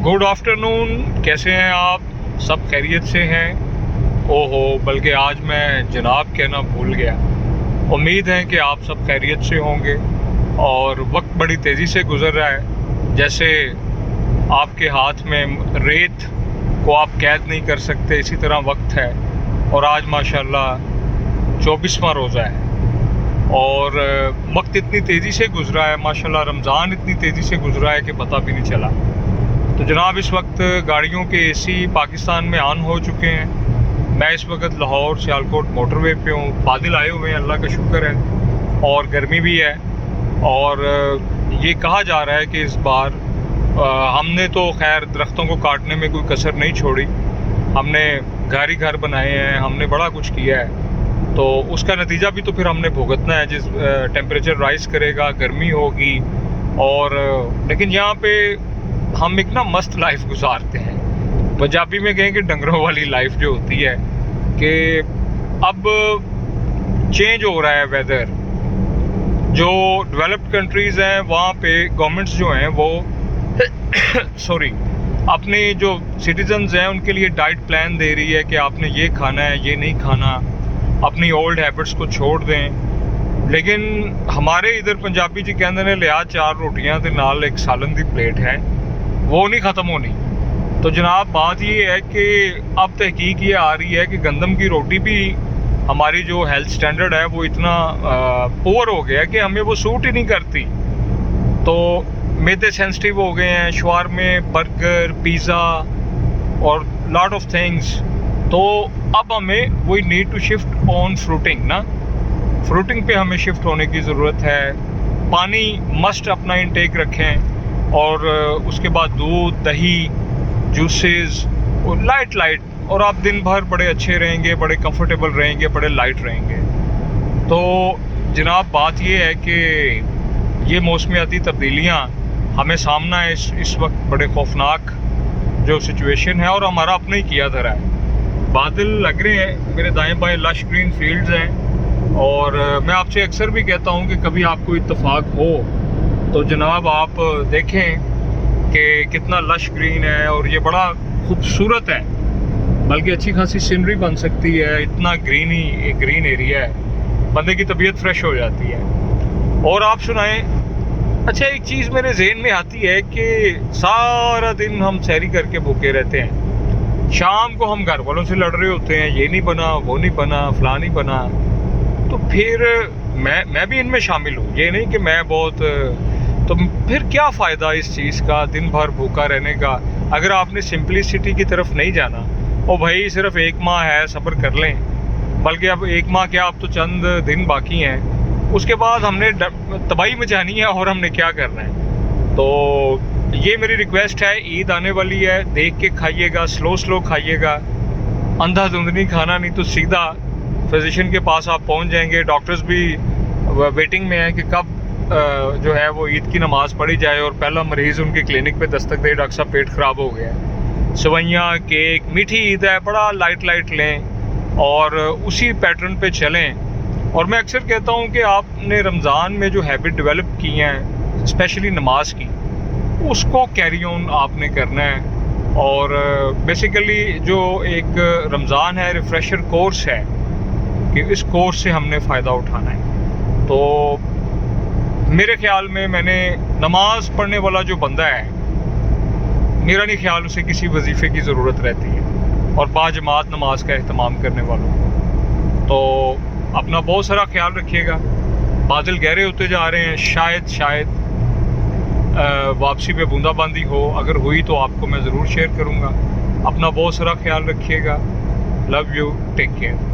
Good afternoon, कैसे हैं आप? सब खैरियत से हैं? ओहो, बल्कि आज मैं जनाब कहना भूल गया। उम्मीद है कि आप सब खैरियत से होंगे। और वक्त बड़ी तेज़ी से गुज़र रहा है, जैसे आपके हाथ में रेत को आप कैद नहीं कर सकते, इसी तरह वक्त है। और आज माशाल्लाह 24वां रोज़ा है और वक्त इतनी तेज़ी से गुज़रा है, माशाल्लाह रमज़ान इतनी तेज़ी से गुज़रा है कि पता भी नहीं चला। तो जनाब इस वक्त गाड़ियों के एसी पाकिस्तान में ऑन हो चुके हैं। मैं इस वक्त लाहौर सियालकोट मोटरवे पे हूँ। बादल आए हुए हैं, अल्लाह का शुक्र है, और गर्मी भी है। और ये कहा जा रहा है कि इस बार हमने तो खैर दरख्तों को काटने में कोई कसर नहीं छोड़ी। हमने घर ही घर बनाए हैं, हमने बड़ा कुछ किया है, तो उसका नतीजा भी तो फिर हमने भुगतना है। जिस टेम्परेचर राइज़ करेगा, गर्मी होगी। और लेकिन यहाँ पे हम एक ना मस्त लाइफ गुजारते हैं। पंजाबी में कहें कि डंगरों वाली लाइफ जो होती है, कि अब चेंज हो रहा है वेदर। जो डेवलप्ड कंट्रीज़ हैं वहाँ पे गवर्नमेंट्स जो हैं वो सॉरी अपने जो सिटीजन्स हैं उनके लिए डाइट प्लान दे रही है कि आपने ये खाना है, ये नहीं खाना, अपनी ओल्ड हैबिट्स को छोड़ दें। लेकिन हमारे इधर पंजाबी जी कहते हैं लिया 4 रोटियां ते नाल एक सालन दी प्लेट है, वो नहीं ख़त्म होनी। तो जनाब बात ये है कि अब तहकीक ये आ रही है कि गंदम की रोटी भी हमारी जो हेल्थ स्टैंडर्ड है वो इतना पुअर हो गया है कि हमें वो सूट ही नहीं करती। तो मैदे सेंसिटिव हो गए हैं, शवारमे, बर्गर, पिज़्ज़ा और लॉट ऑफ थिंग्स। तो अब हमें we need to shift on fruiting ना, फ्रूटिंग पे हमें शिफ्ट होने की ज़रूरत है। पानी मस्ट अपना इंटेक रखें, और उसके बाद दूध, दही, जूसेस और लाइट, और आप दिन भर बड़े अच्छे रहेंगे, बड़े कंफर्टेबल रहेंगे, बड़े लाइट रहेंगे। तो जनाब बात ये है कि ये मौसमियाती तब्दीलियाँ हमें सामना है इस वक्त, बड़े खौफनाक जो सिचुएशन है, और हमारा अपना ही किया धरा है। बादल लग रहे हैं, मेरे दाएं बाएं लश ग्रीन फील्ड्स हैं। और मैं आपसे अक्सर भी कहता हूँ कि कभी आपको इत्तेफाक हो तो जनाब आप देखें कि कितना लश ग्रीन है, और ये बड़ा खूबसूरत है, बल्कि अच्छी खासी सीनरी बन सकती है। इतना ग्रीन एरिया है, बंदे की तबीयत फ्रेश हो जाती है। और आप सुनाएं। अच्छा, एक चीज़ मेरे जहन में आती है कि सारा दिन हम सैरी करके भूखे रहते हैं, शाम को हम घर वालों से लड़ रहे होते हैं, ये नहीं बना, वो नहीं बना, फलां नहीं बना। तो फिर मैं भी इनमें शामिल हूँ, ये नहीं कि मैं बहुत। तो फिर क्या फ़ायदा इस चीज़ का, दिन भर भूखा रहने का, अगर आपने सिंपलिसिटी की तरफ नहीं जाना। ओ भाई, सिर्फ 1 माह है, सब्र कर लें। बल्कि अब 1 माह क्या, अब तो चंद दिन बाकी हैं, उसके बाद हमने तबाही मचानी है, और हमने क्या करना है। तो ये मेरी रिक्वेस्ट है, ईद आने वाली है, देख के खाइएगा, स्लो खाइएगा, अंधाधुंध नहीं खाना, नहीं तो सीधा फिजिशियन के पास आप पहुंच जाएंगे। डॉक्टर्स भी वेटिंग में है कि कब जो है वो ईद की नमाज़ पढ़ी जाए और पहला मरीज़ उनके क्लिनिक पे दस्तक दे, डॉक्टर साहब पेट ख़राब हो गया है। सवैयाँ, केक, मीठी ईद है, बड़ा लाइट लें और उसी पैटर्न पे चलें। और मैं अक्सर कहता हूँ कि आपने रमज़ान में जो हैबिट डेवलप की हैं, स्पेशली नमाज की, उसको कैरी ऑन आपने करना है। और बेसिकली जो एक रमज़ान है, रिफ़्रेशर कोर्स है, कि इस कोर्स से हमने फ़ायदा उठाना है। तो मेरे ख्याल में मैंने नमाज पढ़ने वाला जो बंदा है, मेरा नहीं ख्याल उसे किसी वजीफ़े की ज़रूरत रहती है, और बाजमात नमाज का एहतमाम करने वालों को। तो अपना बहुत सारा ख्याल रखिएगा। बादल गहरे होते जा रहे हैं, शायद वापसी पे बूंदाबांदी हो, अगर हुई तो आपको मैं ज़रूर शेयर करूँगा। अपना बहुत सारा ख्याल रखिएगा। Love you, take care.